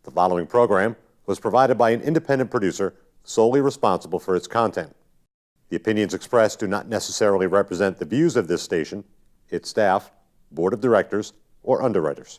The following program was provided by an independent producer solely responsible for its content. The opinions expressed do not necessarily represent the views of this station, its staff, board of directors, or underwriters.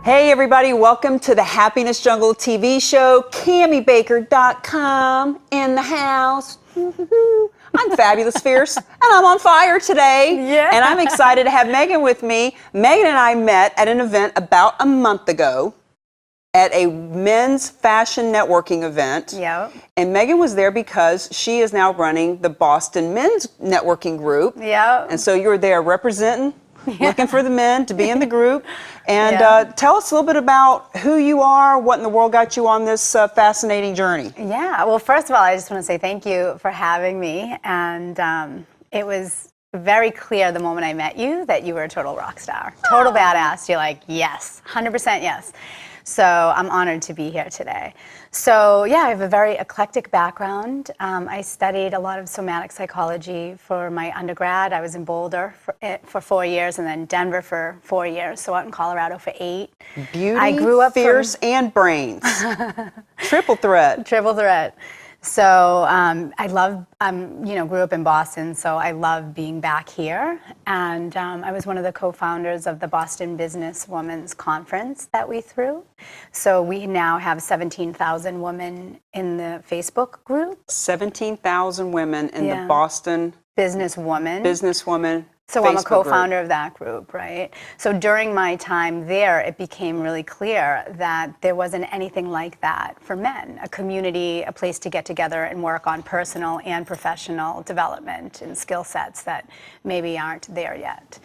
Hey everybody, welcome to the Happiness Jungle TV show. CamiBaker.com in the house. I'm fabulous fierce and I'm on fire today. Yeah. And I'm excited to have Megan with me. Megan and I met at an event about a month ago at a men's fashion networking event. Yep. And Megan was there because she is now running the Boston Men's Networking Group. Yep. And so you were there representing, looking for the men to be in the group. And tell us a little bit about who you are, what in the world got you on this fascinating journey. Yeah, well, first of all, I just want to say thank you for having me. And it was very clear the moment I met you that you were a total rock star, total badass. You're like, yes, 100% yes. So I'm honored to be here today. So yeah, I have a very eclectic background. I studied a lot of somatic psychology for my undergrad. I was in Boulder for 4 years and then Denver for 4 years, so out in Colorado for 8. Beauty, I grew up fierce, and brains. Triple threat. Triple threat. So I love, grew up in Boston, so I love being back here. And I was one of the co-founders of the Boston Business Women's Conference that we threw. So we now have 17,000 women in the Facebook group. 17,000 women in the Boston Businesswoman. So Facebook I'm a co-founder group. of that group, right? So during my time there, it became really clear that there wasn't anything like that for men, a community, a place to get together and work on personal and professional development and skill sets that maybe aren't there yet.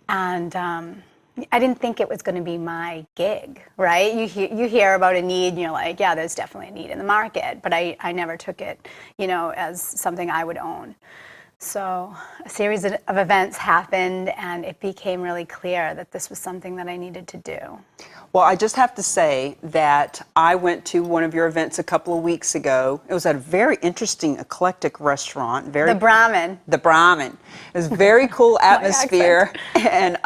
And I didn't think it was going to be my gig, right? You hear about a need and you're like, yeah, there's definitely a need in the market, but I never took it, as something I would own. So a series of events happened and it became really clear that this was something that I needed to do. Well, I just have to say that I went to one of your events a couple of weeks ago. It was at a very interesting, eclectic restaurant. The Brahmin. The Brahmin. It was a very cool atmosphere. And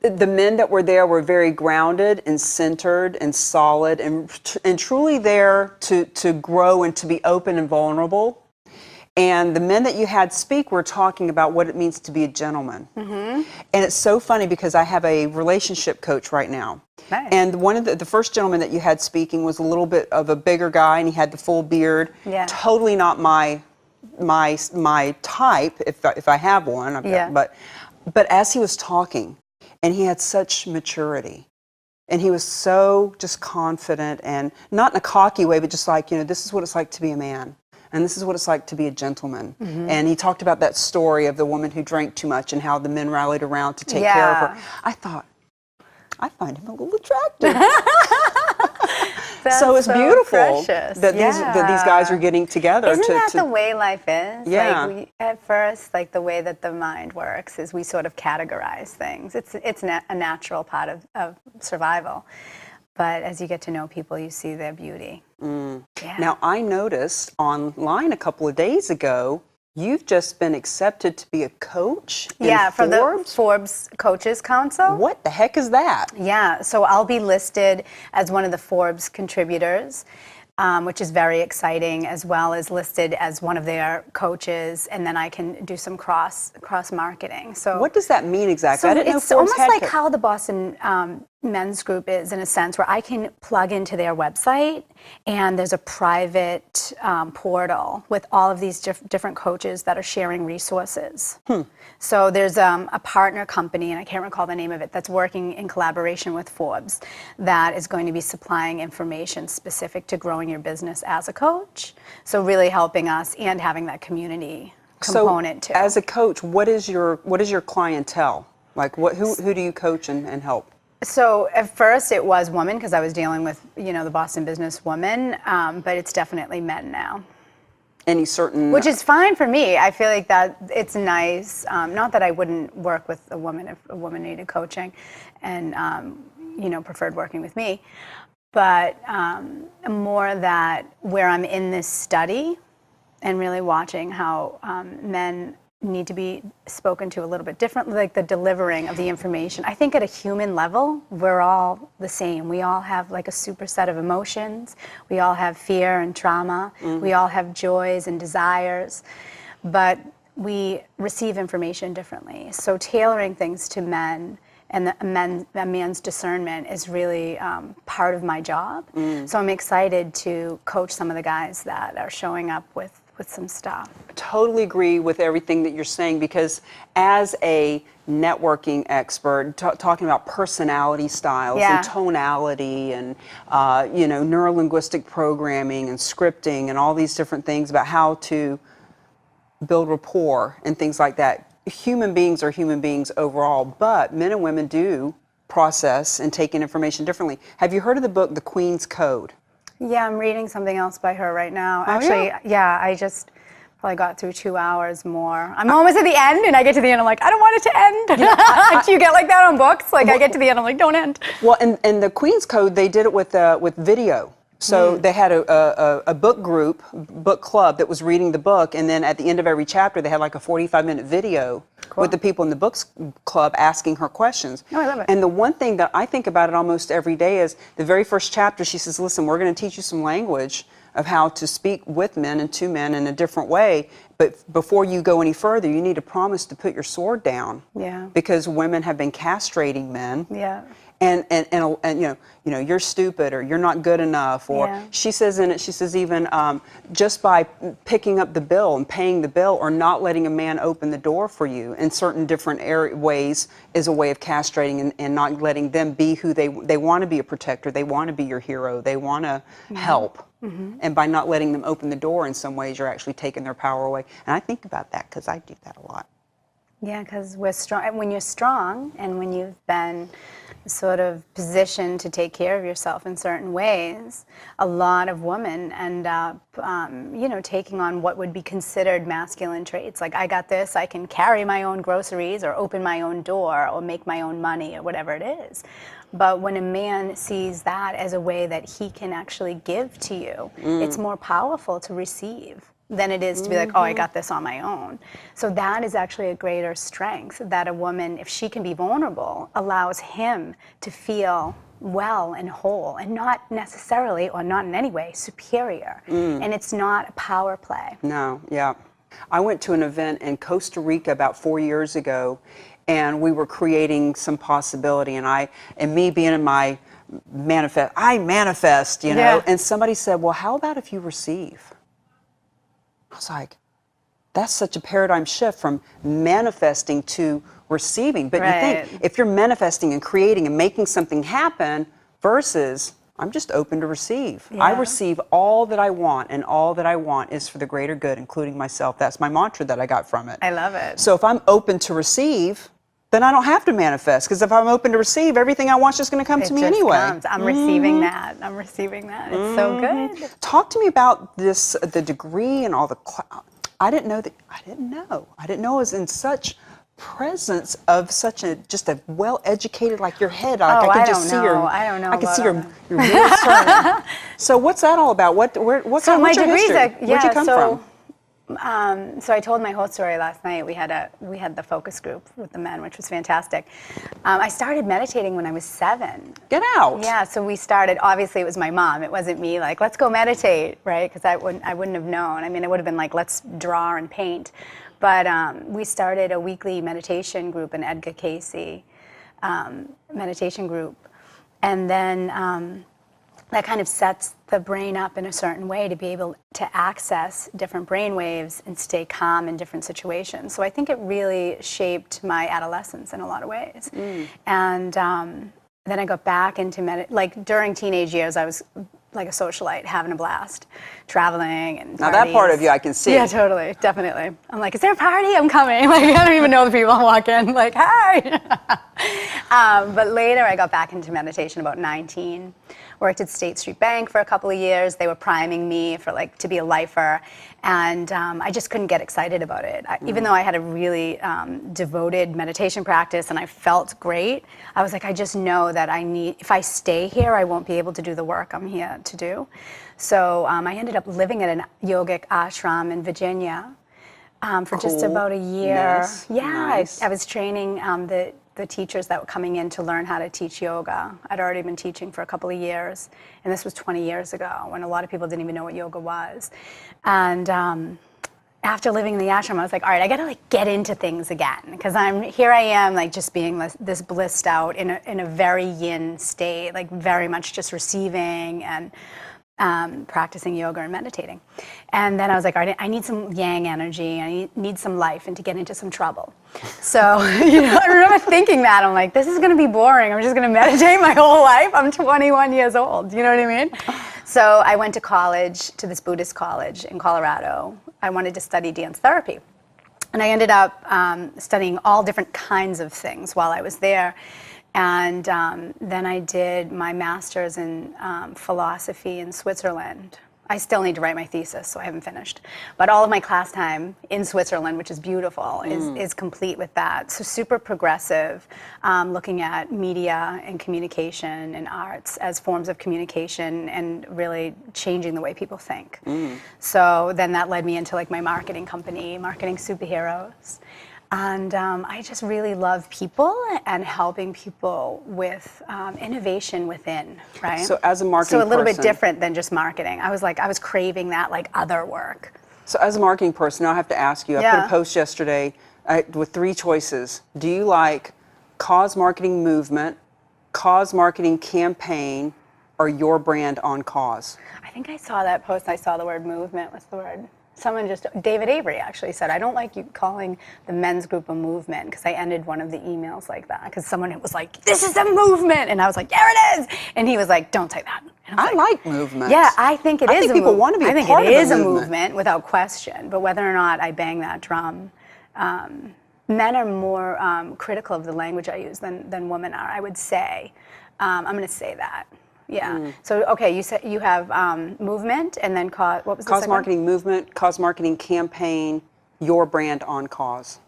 the men that were there were very grounded and centered and solid and truly there to grow and to be open and vulnerable. And the men that you had speak were talking about what it means to be a gentleman. Mm-hmm. And it's so funny because I have a relationship coach right now. Nice. And one of the first gentleman that you had speaking was a little bit of a bigger guy and he had the full beard. Yeah. Totally not my type, if I have one. But as he was talking, and he had such maturity. And he was so just confident and not in a cocky way, but just like, this is what it's like to be a man. And this is what it's like to be a gentleman. Mm-hmm. And he talked about that story of the woman who drank too much and how the men rallied around to take care of her. I thought, I find him a little attractive. So it's beautiful that these guys are getting together. Isn't that the way life is? Yeah. Like at first, the way that the mind works is we sort of categorize things. It's a natural part of survival. But as you get to know people, you see their beauty. Mm. Yeah. Now, I noticed online a couple of days ago, you've just been accepted to be a coach in for the Forbes Coaches Council. What the heck is that? Yeah, so I'll be listed as one of the Forbes contributors, which is very exciting, as well as listed as one of their coaches, and then I can do some cross marketing. So what does that mean exactly? So I didn't know it's Forbes almost like how the Boston men's group is, in a sense, where I can plug into their website and there's a private portal with all of these different coaches that are sharing resources. So there's a partner company, and I can't recall the name of it, that's working in collaboration with Forbes that is going to be supplying information specific to growing your business as a coach. So really helping us and having that community component too. As a coach, what is your clientele? Like who do you coach and help? So at first it was woman because I was dealing with, the Boston business woman, but it's definitely men now. Any certain... Which is fine for me. I feel like that it's nice. Not that I wouldn't work with a woman if a woman needed coaching and, preferred working with me. But more that where I'm in this study and really watching how men need to be spoken to a little bit differently, like the delivering of the information. I think at a human level, we're all the same. We all have like a super set of emotions. We all have fear and trauma. We all have joys and desires, but we receive information differently. So tailoring things to men and a man's discernment is really part of my job. So I'm excited to coach some of the guys that are showing up with some stuff. Totally agree with everything that you're saying, because as a networking expert, talking about personality styles and tonality and neuro-linguistic programming and scripting and all these different things about how to build rapport and things like that. Human beings are human beings overall, but men and women do process and take in information differently. Have you heard of the book, The Queen's Code? Yeah, I'm reading something else by her right now. Actually, I just probably got through 2 hours more. I'm almost at the end, and I get to the end, I'm like, I don't want it to end. Do you get like that on books? Like, I get to the end, I'm like, don't end. Well, and the Queen's Code, they did it with video. So they had a book group, book club that was reading the book, and then at the end of every chapter, they had like a 45-minute video with the people in the books club asking her questions. Oh, I love it. And the one thing that I think about it almost every day is the very first chapter, she says, listen, we're going to teach you some language of how to speak with men and to men in a different way. But before you go any further, you need to promise to put your sword down. Yeah. Because women have been castrating men. Yeah. And you're stupid, or you're not good enough, or she says in it, she says even just by picking up the bill and paying the bill, or not letting a man open the door for you in certain different ways is a way of castrating and not letting them be who they want to be, a protector, they want to be your hero, they want to help. And by not letting them open the door in some ways, you're actually taking their power away. And I think about that because I do that a lot. Yeah, because we're strong. When you're strong and when you've been sort of positioned to take care of yourself in certain ways, a lot of women end up, taking on what would be considered masculine traits. Like, I got this, I can carry my own groceries or open my own door or make my own money or whatever it is. But when a man sees that as a way that he can actually give to you, it's more powerful to receive than it is to be like, oh, I got this on my own. So that is actually a greater strength, that a woman, if she can be vulnerable, allows him to feel well and whole, and not necessarily, or not in any way, superior. And it's not a power play. No, yeah. I went to an event in Costa Rica about 4 years ago, and we were creating some possibility, and me being in my I manifest, and somebody said, well, how about if you receive? I was like, that's such a paradigm shift from manifesting to receiving. But you think, if you're manifesting and creating and making something happen versus I'm just open to receive. I receive all that I want, and all that I want is for the greater good, including myself. That's my mantra that I got from it. I love it. So if I'm open to receive, then I don't have to manifest, because if I'm open to receive, everything I want is just going to come to me anyway. I'm receiving that. I'm receiving that. It's so good. Talk to me about this, the degree and all the. I didn't know. I didn't know it was in such presence of such just a well-educated, like your head. Like, I could just see your. I don't know. I could see your wheels turning. So what's that all about? What's my your degrees? history? Where'd you come from? So I told my whole story last night. We had the focus group with the men, which was fantastic. I started meditating when I was 7. Get out. Yeah, so we started, obviously it was my mom. It wasn't me like, let's go meditate, right? Because I wouldn't have known. I mean, it would have been like, let's draw and paint. But we started a weekly meditation group, an Edgar Casey meditation group. And then that kind of sets the brain up in a certain way to be able to access different brain waves and stay calm in different situations. So I think it really shaped my adolescence in a lot of ways. And then I got back into like during teenage years, I was like a socialite, having a blast, traveling and Now that part of you I can see. Yeah, totally, definitely. I'm like, is there a party? I'm coming. Like, I don't even know the people. I walk in, like, hi. But later I got back into meditation about 19. Worked at State Street Bank for a couple of years. They were priming me for like to be a lifer, and I just couldn't get excited about it. Even though I had a really devoted meditation practice and I felt great, I was like, I just know that if I stay here, I won't be able to do the work I'm here to do. So I ended up living at an yogic ashram in Virginia for just about a year. Nice. Yeah, Nice. I was training the teachers that were coming in to learn how to teach yoga. I'd already been teaching for a couple of years, and this was 20 years ago when a lot of people didn't even know what yoga was. And after living in the ashram, I was like, all right, I gotta like get into things again, because here I am like just being this blissed out in a very yin state, like very much just receiving and practicing yoga and meditating. And then I was like, all right, I need some yang energy, I need some life, and to get into some trouble. So, I remember thinking that, I'm like, this is gonna be boring, I'm just gonna meditate my whole life, I'm 21 years old, you know what I mean? So I went to college, to this Buddhist college in Colorado. I wanted to study dance therapy. And I ended up studying all different kinds of things while I was there. And then I did my master's in philosophy in Switzerland. I still need to write my thesis, so I haven't finished. But all of my class time in Switzerland, which is beautiful, is complete with that. So super progressive, looking at media and communication and arts as forms of communication and really changing the way people think. So then that led me into like my marketing company, Marketing Superheroes. And I just really love people and helping people with innovation within, right? So as a marketing So a little bit person- different than just marketing. I was craving that like other work. So as a marketing person, now I have to ask you, I put a post yesterday with 3 choices. Do you like cause marketing movement, cause marketing campaign, or your brand on cause? I think I saw that post. I saw the word movement. What's the word? David Avery actually said, I don't like you calling the men's group a movement, because I ended one of the emails like that, because someone was like, this is a movement, and I was like, there it is, and he was like, don't say that. And I like movements. Yeah, I think it is. I think people want to be a part of a movement. I think it is a movement without question, but whether or not I bang that drum, men are more critical of the language I use than women are, I would say. I'm going to say that. Yeah. So, okay, you said you have movement, and then what was the Cause second marketing movement, cause marketing campaign, your brand on cause.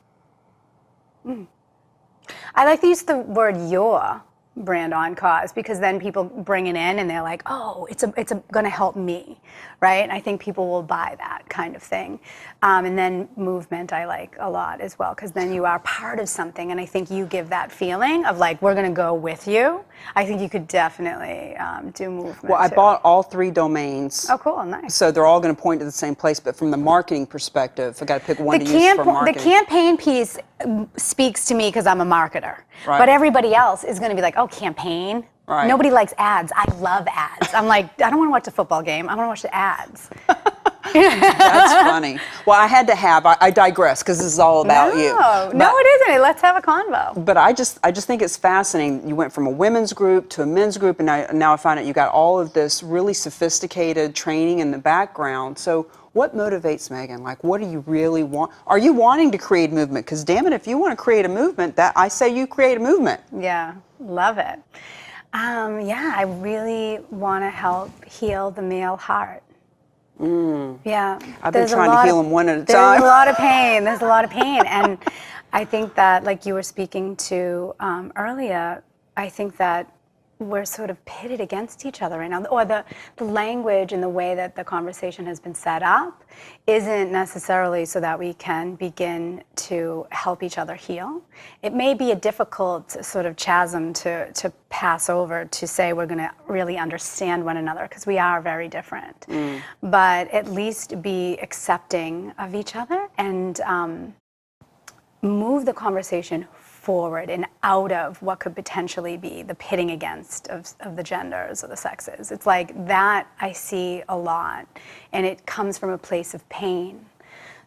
I like to use the word your brand on cause, because then people bring it in and they're like, oh, it's going to help me, right? And I think people will buy that kind of thing. And then movement I like a lot as well, because then you are part of something, and I think you give that feeling of like, we're going to go with you. I think you could definitely do movement. Well, I too. bought all 3 domains. Oh, cool, nice. So they're all going to point to the same place, but from the marketing perspective, I got to pick one to use for marketing. The campaign piece speaks to me because I'm a marketer. Right. But everybody else is going to be like, oh, campaign? Right. Nobody likes ads. I love ads. I'm like, I don't want to watch a football game. I want to watch the ads. That's funny. Well, I digress, because this is all about you. No, it isn't. Let's have a convo. But I just think it's fascinating. You went from a women's group to a men's group, and now I find out you got all of this really sophisticated training in the background. So what motivates Megan? Like, what do you really want? Are you wanting to create movement? Because damn it, if you want to create a movement, I say you create a movement. Yeah, love it. I really want to help heal the male heart. Yeah. I've been trying to heal them one at a time. There's a lot of pain. There's a lot of pain. And I think that, like you were speaking to earlier, I think that we're sort of pitted against each other right now, or the language and the way that the conversation has been set up isn't necessarily so that we can begin to help each other heal. It may be a difficult sort of chasm to pass over, to say we're going to really understand one another, because we are very different. But at least be accepting of each other and move the conversation forward and out of what could potentially be the pitting against of the genders or the sexes. It's like that I see a lot, and it comes from a place of pain.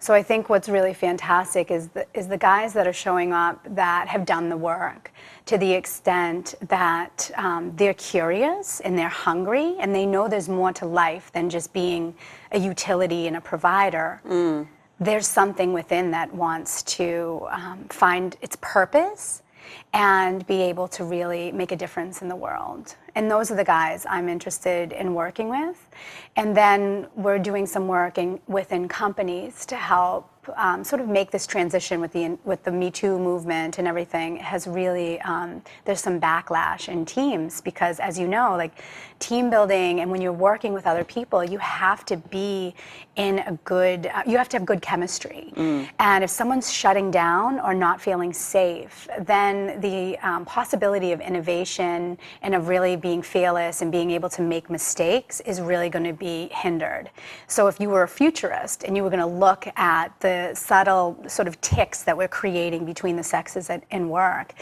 So I think what's really fantastic is the guys that are showing up that have done the work to the extent that they're curious and they're hungry and they know there's more to life than just being a utility and a provider. There's something within that wants to find its purpose and be able to really make a difference in the world. And those are the guys I'm interested in working with. And then we're doing some work within companies to help sort of make this transition with the Me Too movement and everything. Has really, there's some backlash in teams because, as you know, like team building and when you're working with other people, you have to be in a good, you have to have good chemistry. And if someone's shutting down or not feeling safe, then the possibility of innovation and of really being fearless and being able to make mistakes is really going to be hindered. So if you were a futurist and you were going to look at the subtle sort of tics that we're creating between the sexes in work,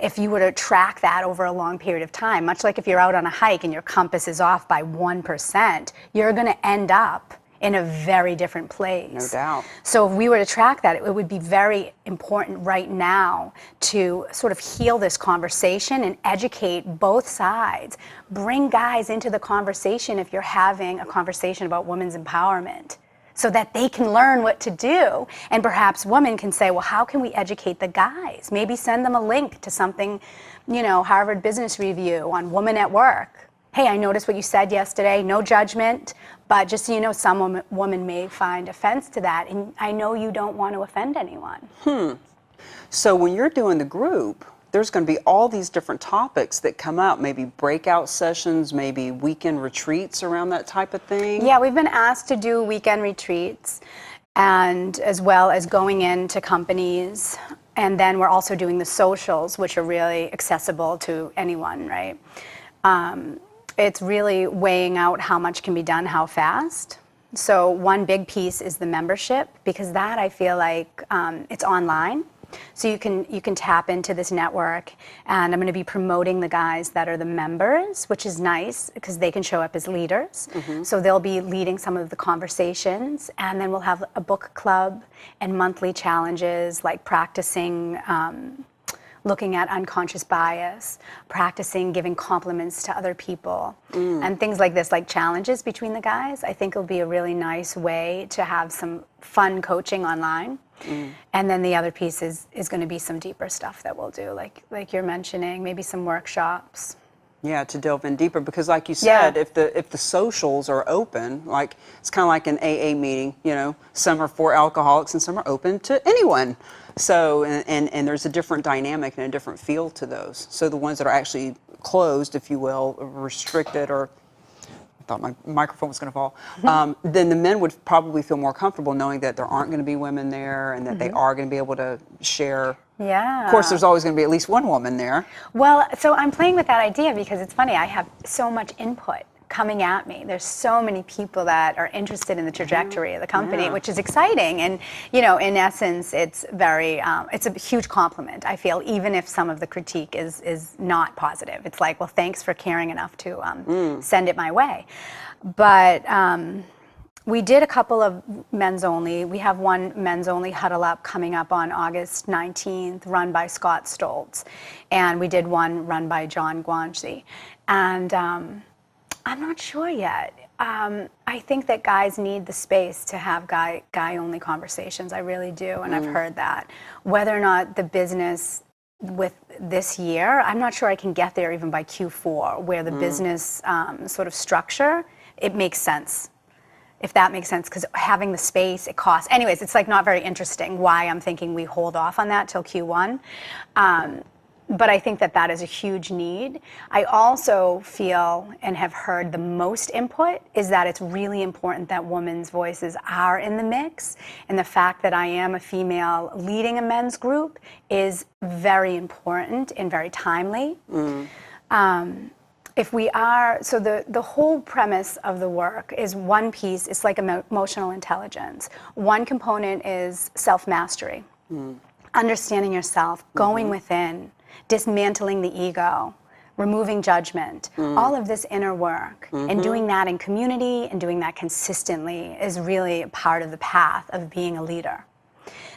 if you were to track that over a long period of time, much like if you're out on a hike and your compass is off by 1%, you're going to end up in a very different place. No doubt. So if we were to track that, it would be very important right now to sort of heal this conversation and educate both sides. Bring guys into the conversation if you're having a conversation about women's empowerment, so that they can learn what to do. And perhaps women can say, well, how can we educate the guys? Maybe send them a link to something, you know, Harvard Business Review on women at work. Hey, I noticed what you said yesterday, no judgment, but just so you know, some woman may find offense to that, and I know you don't want to offend anyone. So when you're doing the group, there's going to be all these different topics that come out, maybe breakout sessions, maybe weekend retreats around that type of thing. Yeah, we've been asked to do weekend retreats, and as well as going into companies, and then we're also doing the socials, which are really accessible to anyone, right? It's really weighing out how much can be done, how fast. So one big piece is the membership, because that I feel like it's online. So you can tap into this network, and I'm going to be promoting the guys that are the members, which is nice because they can show up as leaders. So they'll be leading some of the conversations, and then we'll have a book club and monthly challenges like practicing looking at unconscious bias, practicing giving compliments to other people, and things like this, like challenges between the guys. I think it'll be a really nice way to have some fun coaching online. And then the other piece is going to be some deeper stuff that we'll do, like you're mentioning, maybe some workshops. Yeah, to delve in deeper, because like you said, if the socials are open, like it's kind of like an AA meeting, you know, some are for alcoholics and some are open to anyone. So, and there's a different dynamic and a different feel to those. So the ones that are actually closed, if you will, or restricted, or I thought my microphone was going to fall, then the men would probably feel more comfortable knowing that there aren't going to be women there and that they are going to be able to share. Yeah. Of course, there's always going to be at least one woman there. Well, so I'm playing with that idea because it's funny, I have so much input coming at me. There's so many people that are interested in the trajectory of the company, which is exciting. And, you know, in essence, it's very, it's a huge compliment, I feel, even if some of the critique is not positive. It's like, well, thanks for caring enough to send it my way. But we did a couple of men's only. We have one men's only huddle up coming up on August 19th, run by Scott Stoltz. And we did one run by John Guanchi. And I'm not sure yet. I think that guys need the space to have guy-only conversations. I really do, and I've heard that. Whether or not the business with this year, I'm not sure I can get there even by Q4, where the business sort of structure, it makes sense. If that makes sense, because having the space, it costs. Anyways, it's like not very interesting why I'm thinking we hold off on that till Q1. But I think that that is a huge need. I also feel and have heard the most input is that it's really important that women's voices are in the mix. And the fact that I am a female leading a men's group is very important and very timely. If we are, so the whole premise of the work is one piece, it's like emotional intelligence. One component is self-mastery, understanding yourself, going within, dismantling the ego, removing judgment, all of this inner work, and doing that in community and doing that consistently is really a part of the path of being a leader.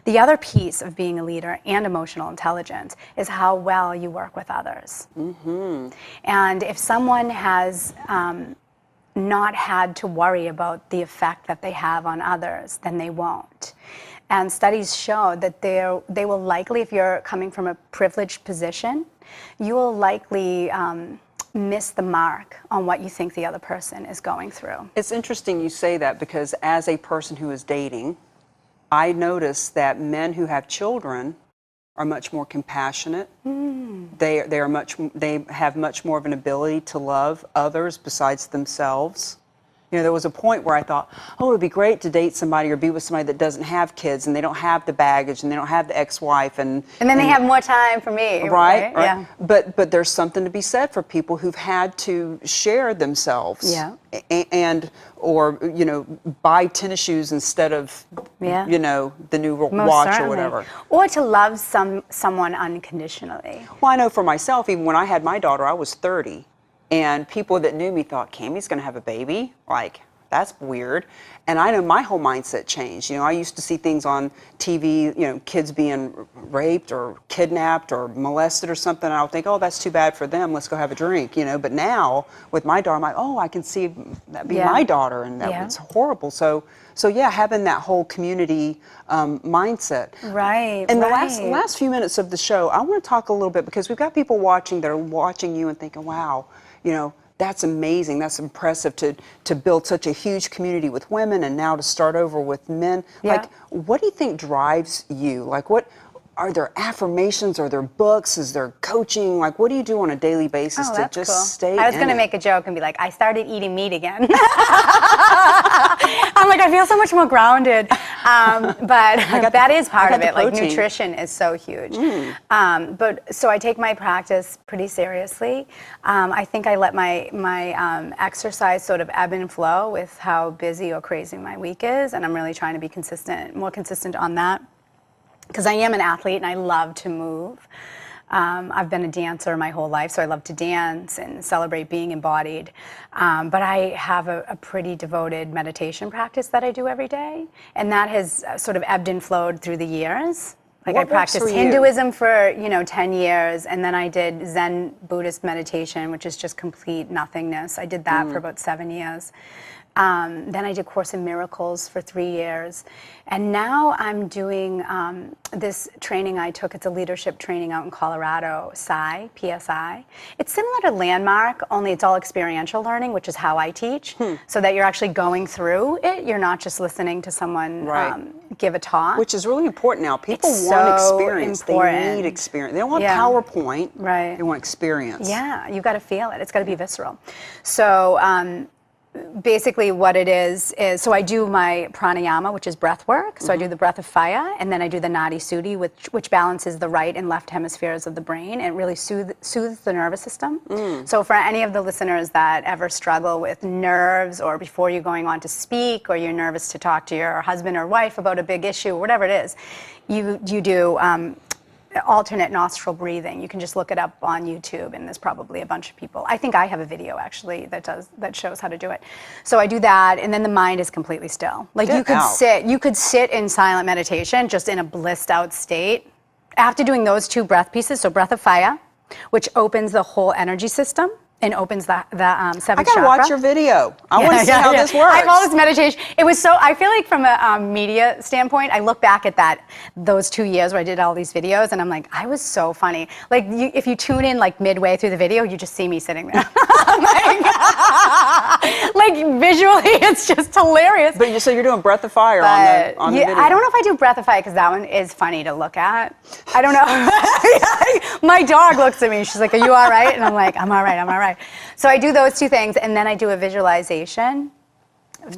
The other piece of being a leader and emotional intelligence is how well you work with others. And if someone has not had to worry about the effect that they have on others, then they won't. And studies show that they will likely, if you're coming from a privileged position, you will likely miss the mark on what you think the other person is going through. It's interesting you say that, because as a person who is dating, I notice that men who have children are much more compassionate. They have much more of an ability to love others besides themselves. You know, there was a point where I thought, oh, it would be great to date somebody or be with somebody that doesn't have kids and they don't have the baggage and they don't have the ex-wife and then they have more time for me. Right? Yeah. But there's something to be said for people who've had to share themselves. Yeah. Or you know, buy tennis shoes instead of you know, the new watch or whatever. Or to love someone unconditionally. Well, I know for myself, even when I had my daughter, I was 30. And people that knew me thought, Cami's going to have a baby? Like, that's weird. And I know my whole mindset changed. You know, I used to see things on TV, you know, kids being raped or kidnapped or molested or something. And I would think, oh, that's too bad for them. Let's go have a drink, you know. But now, with my daughter, I'm like, oh, I can see that be my daughter. And that was horrible. So yeah, having that whole community mindset. Right, In the last few minutes of the show, I want to talk a little bit, because we've got people watching that are watching you and thinking, wow, you know, that's amazing. That's impressive to build such a huge community with women and now to start over with men. Yeah. Like, what do you think drives you? Like, what are there affirmations? Are there books? Is there coaching? Like, what do you do on a daily basis to just stay I was going to make a joke and be like, I started eating meat again. I'm like, I feel so much more grounded. But that is part of it. Like, nutrition is so huge. But so I take my practice pretty seriously. I think I let my exercise sort of ebb and flow with how busy or crazy my week is. And I'm really trying to be more consistent on that. Because I am an athlete and I love to move. I've been a dancer my whole life, so I love to dance and celebrate being embodied. But I have a pretty devoted meditation practice that I do every day, and that has sort of ebbed and flowed through the years. Like, I practiced Hinduism for 10 years, and then I did Zen Buddhist meditation, which is just complete nothingness. I did that for about 7 years. Then I did Course in Miracles for 3 years. And now I'm doing this training I took. It's a leadership training out in Colorado, PSI. It's similar to Landmark, only it's all experiential learning, which is how I teach, so that you're actually going through it. You're not just listening to someone give a talk. Which is really important now. People want experience. They need experience. They don't want PowerPoint. Right. They want experience. Yeah, you've got to feel it. It's got to be visceral. So basically what it is, so I do my pranayama, which is breath work. So I do the breath of fire, and then I do the nadi suddhi, which balances the right and left hemispheres of the brain and really soothes the nervous system. So for any of the listeners that ever struggle with nerves, or before you're going on to speak, or you're nervous to talk to your husband or wife about a big issue, or whatever it is, you do alternate nostril breathing. You can just look it up on YouTube, and there's probably a bunch of people. I think I have a video actually that shows how to do it. So I do that, and then the mind is completely still. Like, you could sit in silent meditation, just in a blissed out state. After doing those two breath pieces, so breath of fire, which opens the whole energy system and opens the seventh chakra. I gotta watch your video. I want to see how this works. I have all this meditation. It was so, I feel like from a media standpoint, I look back at those 2 years where I did all these videos, and I'm like, I was so funny. Like, if you tune in like midway through the video, you just see me sitting there. like visually, it's just hilarious. But so you're doing breath of fire on the video. I don't know if I do breath of fire, because that one is funny to look at. I don't know. My dog looks at me. She's like, are you all right? And I'm like, I'm all right, I'm all right. So I do those two things, and then I do a visualization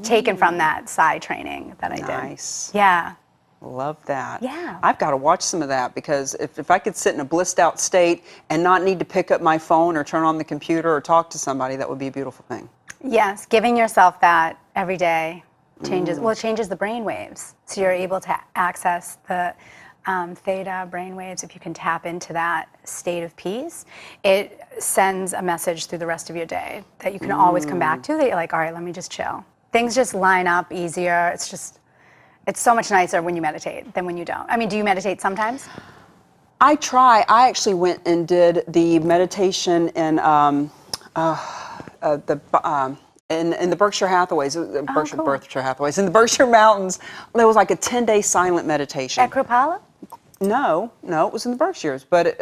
taken from that side training that I did. Nice. Yeah. Love that. Yeah. I've got to watch some of that, because if I could sit in a blissed out state and not need to pick up my phone or turn on the computer or talk to somebody, that would be a beautiful thing. Yes, giving yourself that every day changes the brain waves. So you're able to access the theta brainwaves, if you can tap into that state of peace, it sends a message through the rest of your day that you can always come back to, that you're like, all right, let me just chill. Things just line up easier. It's so much nicer when you meditate than when you don't. I mean, do you meditate sometimes? I try. I actually went and did the meditation in in the Berkshire Hathaways, Berkshire Hathaways, in the Berkshire Mountains. There was like a 10-day silent meditation. At Kropala? No, it was in the Berkshires. But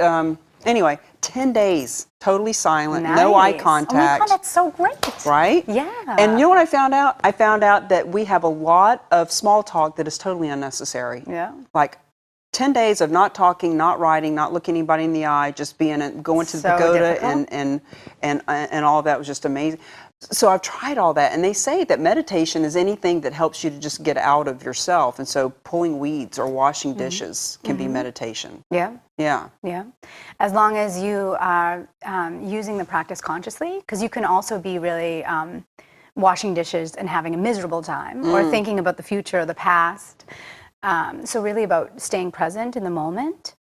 anyway, 10 days, totally silent, no eye contact. Oh my God, that's so great. Right? Yeah. And you know what I found out? I found out that we have a lot of small talk that is totally unnecessary. Yeah. Like 10 days of not talking, not writing, not looking anybody in the eye, just going to the pagoda and all of that was just amazing. So I've tried all that, and they say that meditation is anything that helps you to just get out of yourself. And so pulling weeds or washing dishes can be meditation. Yeah. Yeah. Yeah. As long as you are using the practice consciously, because you can also be really washing dishes and having a miserable time or thinking about the future or the past. So really about staying present in the moment.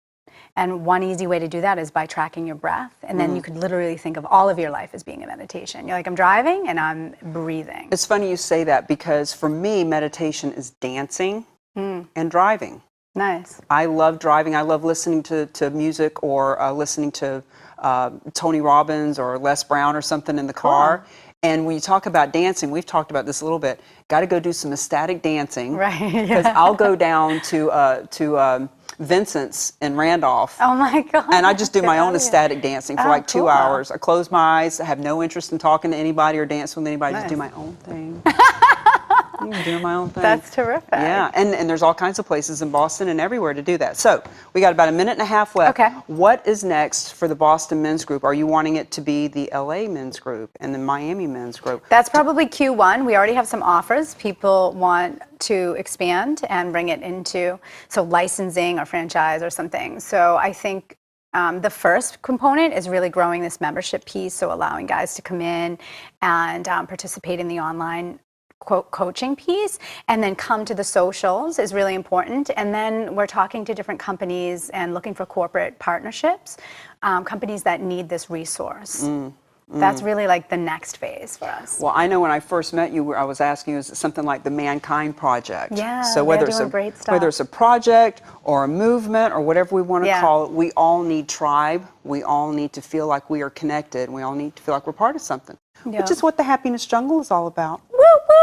And one easy way to do that is by tracking your breath. And then you could literally think of all of your life as being a meditation. You're like, I'm driving and I'm breathing. It's funny you say that, because for me, meditation is dancing and driving. Nice. I love driving. I love listening to music or listening to Tony Robbins or Les Brown or something in the car. And when you talk about dancing, we've talked about this a little bit, got to go do some ecstatic dancing. Right. Because I'll go down to Vincent's in Randolph. Oh my God. And I just do my own ecstatic dancing for like 2 hours. I close my eyes, I have no interest in talking to anybody or dancing with anybody, just do my own thing. Doing my own thing. That's terrific. Yeah, and there's all kinds of places in Boston and everywhere to do that. So we got about a minute and a half left. Okay. What is next for the Boston men's group? Are you wanting it to be the LA men's group and the Miami men's group? That's probably Q1. We already have some offers. People want to expand and bring it into, so licensing or franchise or something. So I think the first component is really growing this membership piece, so allowing guys to come in and participate in the online coaching piece, and then come to the socials is really important. And then we're talking to different companies and looking for corporate partnerships, companies that need this resource. That's really like the next phase for us. Well, I know when I first met you, I was asking you, is it something like the Mankind Project? Yeah, so whether they're doing great stuff. Whether it's a project or a movement or whatever we want to call it, we all need tribe. We all need to feel like we are connected. We all need to feel like we're part of something, which is what the Happiness Jungle is all about. Woo, woo.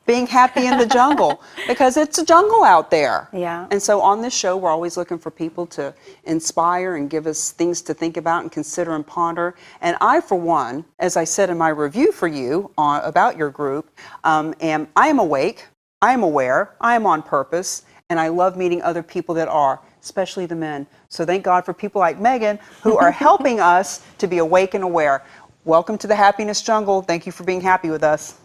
Being happy in the jungle, because it's a jungle out there. Yeah. And so on this show, we're always looking for people to inspire and give us things to think about and consider and ponder. And I, for one, as I said in my review for you about your group, I am awake, I am aware, I am on purpose, and I love meeting other people that are, especially the men. So thank God for people like Megan who are helping us to be awake and aware. Welcome to the Happiness Jungle. Thank you for being happy with us.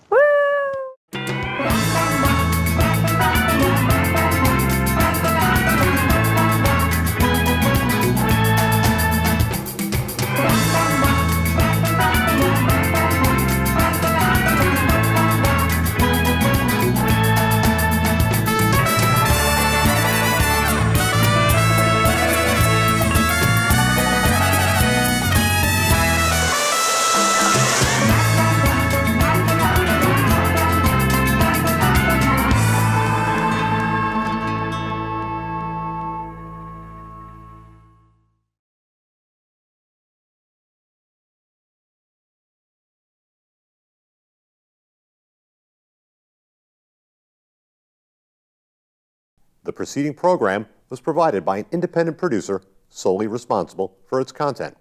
The preceding program was provided by an independent producer solely responsible for its content.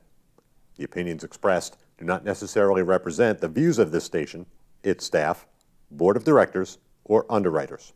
The opinions expressed do not necessarily represent the views of this station, its staff, board of directors, or underwriters.